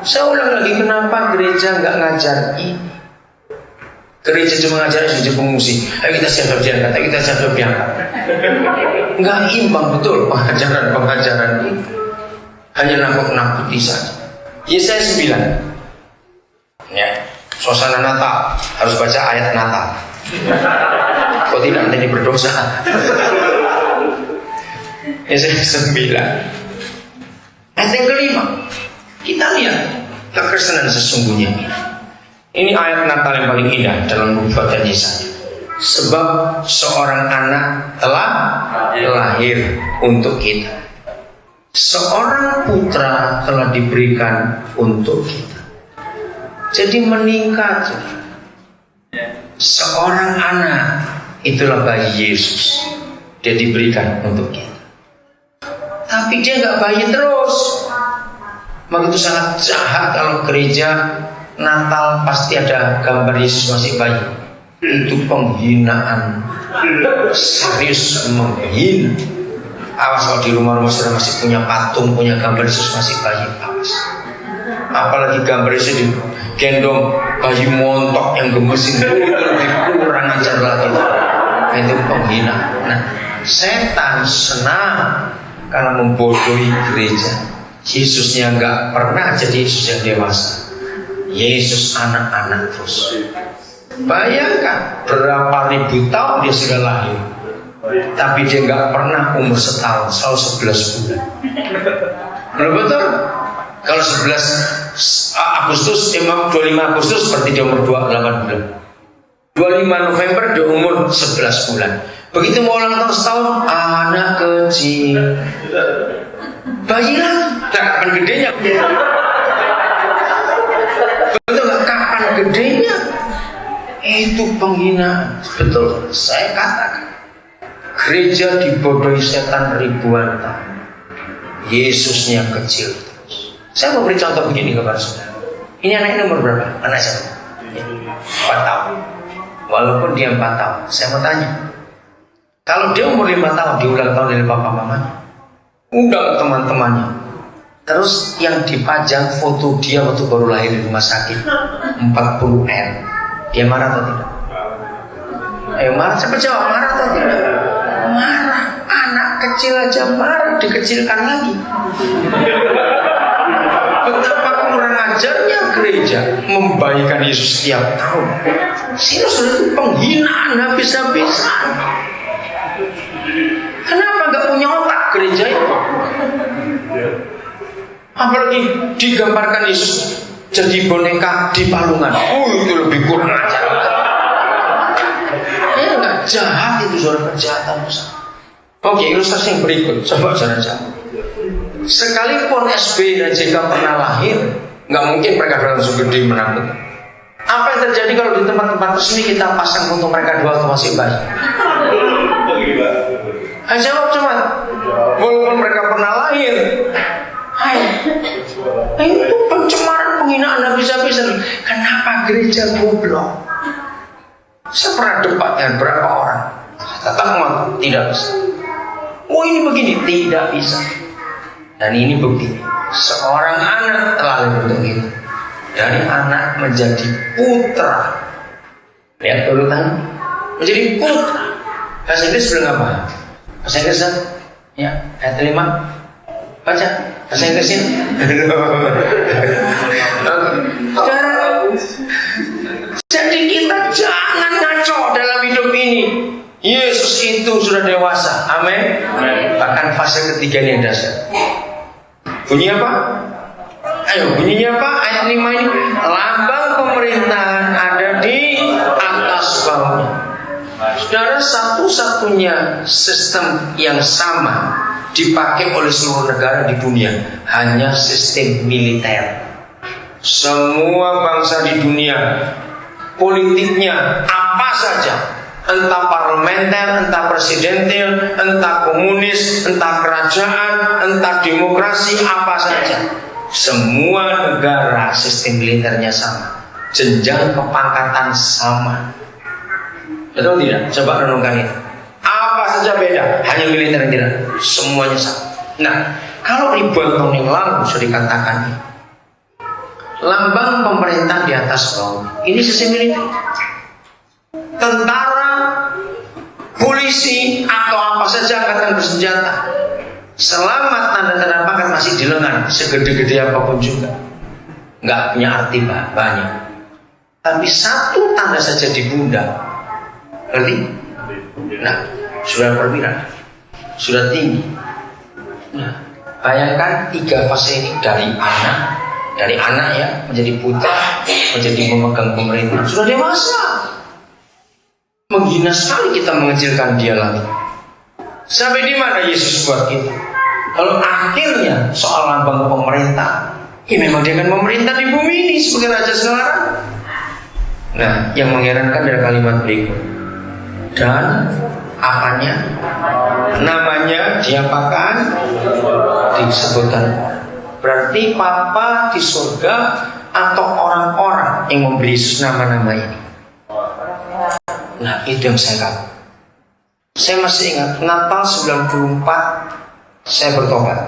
Saya ulang lagi, kenapa gereja nggak ngajar ini? Gereja cuma ngajar suci pengungsi. Ayo kita siap diangkat, kita siap diangkat. Nggak imbang betul pengajaran itu. Hanya nakut-nakuti saja. Yesaya 9. Ya, suasana Natal harus baca ayat Natal. Kok tidak nanti berdosa? Yesaya 9. Ayat yang kelima. Kita lihat kekristenan sesungguhnya. Ini ayat Natal yang paling indah dalam buku bacaan Yesaya. Sebab seorang anak telah lahir untuk kita, seorang putra telah diberikan untuk kita. Jadi meningkat. Seorang anak, itulah bayi Yesus. Dia diberikan untuk kita. Tapi dia nggak bayi terus. Maka itu sangat jahat kalau gereja Natal pasti ada gambar Yesus masih bayi. Itu penghinaan, serius menghina. Awas kalau di rumah-rumah sudah masih punya patung, punya gambar Yesus masih bayi, awas. Apalagi gambar Yesus digendong bayi montok yang gemesin, itu lebih kurang ajar lagi. Itu penghinaan. Nah, setan senang karena membodohi gereja. Yesusnya nggak pernah jadi Yesus yang dewasa. Yesus anak-anak terus. Bayangkan berapa ribu tahun dia sudah lahir, tapi dia nggak pernah umur setahun, selalu 11 bulan. Belum betul? Kalau 11 Agustus, 25 Agustus berarti dia umur 28 bulan. 25 November dia umur 11 bulan. Begitu mau ulang tahun setahun, anak kecil. Bayi lah, kapan gedenya? Betul nggak? Kapan gedenya? Itu penghinaan. Betul, saya katakan gereja dibodohi setan ribuan tahun. Yesusnya kecil terus. Saya mau beri contoh begini kepada saudara. Ini anaknya umur berapa? Anak saya 4 tahun. Walaupun dia 4 tahun, saya mau tanya, kalau dia umur 5 tahun, dia ulang tahun dari papa mamanya, undang teman-temannya. Terus yang dipajang foto dia waktu baru lahir di rumah sakit 40M. Dia marah atau tidak? Ayo marah, cepat jawab, marah atau tidak? Marah. Anak kecil aja marah, dikecilkan lagi. Betapa kurang ajarnya gereja membayikan Yesus setiap tahun. Yesus itu penghinaan habis-habisan. Kenapa nggak punya otak gereja itu? Apalagi digambarkan Yesus jadi boneka di palungan. Oh, itu lebih kurang ajar. Ya nggak jahat itu, saudara, kejahatan besar. Oke, ilustrasi yang berikut, coba saudara jawab. Sekalipun SB dan JK pernah lahir, nggak mungkin mereka langsung gede menakutkan. Apa yang terjadi kalau di tempat-tempat resmi kita pasang foto mereka dua waktu masih bayi? Ayo jawab coba. Walaupun mereka pernah lahir, itu pencemaran, penghinaan habis-habisan. Kenapa gereja goblok? Saya pernah debat dengan berapa orang. Tetap ngomong tidak bisa. Oh ini begini, tidak bisa. Dan ini bukti. Seorang anak telah lahir untuk kita. Dari anak menjadi putra. Lihat urutan. Menjadi putra. Bahasa Inggris bilang apa? Bahasa Inggris ya, ayat 5. Baca bahasa Inggrisnya. Jadi kita jangan ngaco dalam hidup ini. Yesus itu sudah dewasa. Amin. Bahkan fase ketiga yang dasar. Bunyi apa? Ayo, bunyinya apa? Ayat 5 ini. Lambang pemerintahan ada di atas bawahnya. Saudara, satu-satunya sistem yang sama dipakai oleh seluruh negara di dunia hanya sistem militer. Semua bangsa di dunia politiknya apa saja, entah parlementer, entah presidentil, entah komunis, entah kerajaan, entah demokrasi, apa saja, semua negara sistem militernya sama, jenjang kepangkatan sama. Betul tidak? Coba renungkan itu. Apa saja beda, hanya militer yang tidak, semuanya sama. Nah, kalau ribuan tahun yang lalu sudah dikatakan lambang pemerintah di atas bawah. Ini sistem militer. Tentara, polisi, atau apa saja angkatan bersenjata, selama tanda-tanda pangkat masih di lengan, segede-gede apapun juga, nggak punya arti banyak. Tapi satu tanda saja di pundak, ngerti? Nah, sudah perwira, sudah tinggi. Nah, bayangkan 3 fase ini dari anak ya menjadi putra, menjadi pemegang pemerintahan, sudah dewasa. Menghina sekali kita mengecilkan dia lagi. Sampai di mana Yesus buat kita? Kalau akhirnya soal lambang pemerintah, ya memang dia akan memerintah di bumi ini sebagai raja sekarang. Nah, yang mengherankan adalah kalimat berikut. Dan apanya? Namanya diapakan? Disebutkan. Berarti Papa di surga atau orang-orang yang memberi Yesus nama-nama ini. Nah, itu yang saya katakan. Saya masih ingat Natal 94 saya bertobat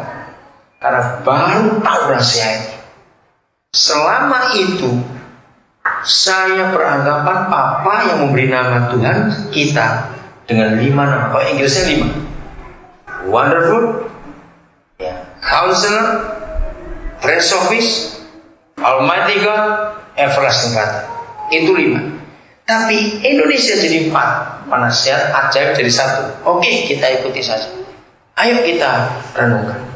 karena baru tahu rahasia ini. Selama itu saya beranggapan Papa yang memberi nama Tuhan kita dengan 5 nama. Kalau Inggrisnya 5. Wonderful, Counselor, Prince of Peace, Almighty God, Everlasting Father. Itu 5. Tapi Indonesia jadi 4, penasihat ajaib jadi 1. Oke, kita ikuti saja. Ayo kita renungkan.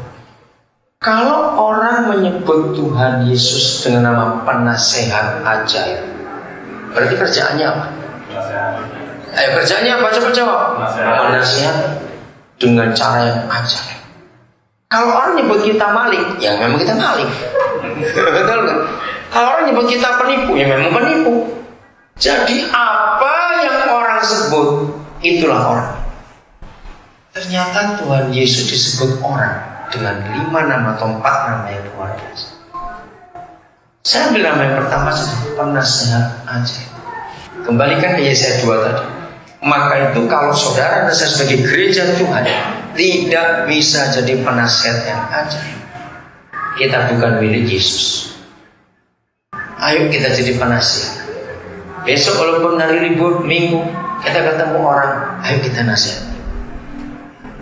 Kalau orang menyebut Tuhan Yesus dengan nama penasehat ajaib, berarti kerjaannya apa? Ayo, kerjaannya apa? Coba jawab. Penasehat dengan cara yang ajaib. Kalau orang nyebut kita maling, ya memang kita maling. Betul kan? Kalau orang nyebut kita penipu, ya memang penipu. Jadi apa yang orang sebut, itulah orang. Ternyata Tuhan Yesus disebut orang dengan 5 nama atau 4 nama yang luar biasa. Saya ambil nama yang pertama saja, penasehat ajaib. Kembalikan ke Yesaya 2 tadi. Maka itu kalau saudara dan saya sebagai gereja Tuhan tidak bisa jadi penasehat yang ajaib, kita bukan milik Yesus. Ayo kita jadi penasehat. Besok walaupun hari libur minggu, kita ketemu orang, ayo kita nasihat.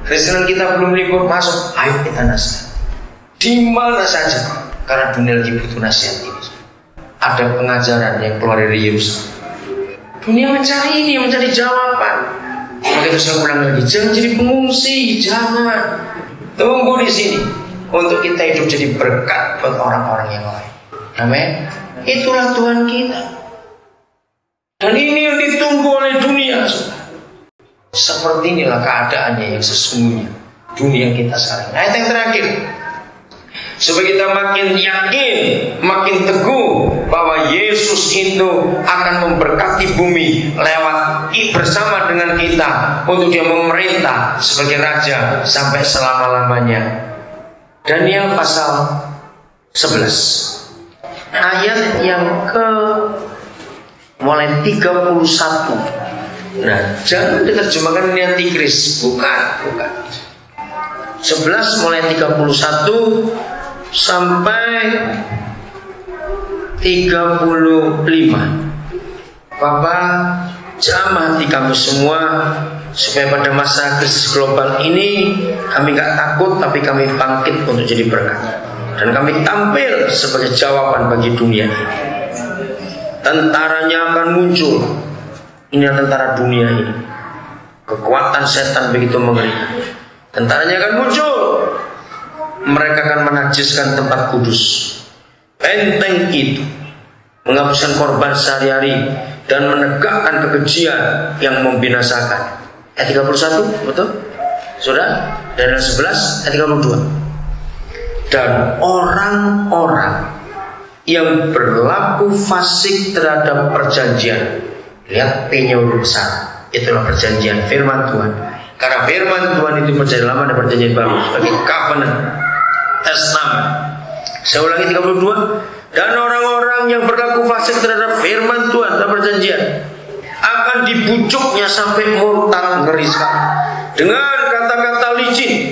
Kristen kita belum libur masuk, ayo kita nasihat. Di mana saja, karena dunia lagi butuh nasihat ini. Ada pengajaran yang keluar dari Yerusalem. Dunia mencari ini, mencari jawaban. Maka itu saya ulang lagi, jangan jadi pengungsi, jangan. Tunggu di sini untuk kita hidup jadi berkat buat orang-orang yang lain. Amin. Itulah Tuhan kita. Dan ini yang ditunggu oleh dunia. Seperti inilah keadaannya yang sesungguhnya dunia kita sekarang. Ayat yang terakhir, supaya kita makin yakin, makin teguh bahwa Yesus itu akan memberkati bumi lewat bersama dengan kita untuk dia memerintah sebagai raja sampai selama-lamanya. Daniel pasal 11 ayat yang mulai 31. Nah, jangan diterjemahkan ini antikris, bukan. 11 mulai 31 sampai 35. Bapak, jamah hati kami semua supaya pada masa krisis global ini kami gak takut, tapi kami bangkit untuk jadi berkat. Dan kami tampil sebagai jawaban bagi dunia ini. Tentaranya akan muncul. Ini tentara dunia ini. Kekuatan setan begitu mengerikan. Tentaranya akan muncul. Mereka akan menajiskan tempat kudus. Benteng itu menghapuskan korban sehari-hari dan menegakkan kekejian yang membinasakan. Ayat 31, betul? Sudah? Daniel 11 ayat 32. Dan orang-orang yang berlaku fasik terhadap perjanjian, lihat P-nya udah besar, itulah perjanjian firman Tuhan. Karena firman Tuhan itu perjanjian lama dan perjanjian baru sebagai covenant, testament. Saya ulangi 32. Dan orang-orang yang berlaku fasik terhadap firman Tuhan dan perjanjian akan dibujuknya sampai murtad, ngeri sekali, dengan kata-kata licin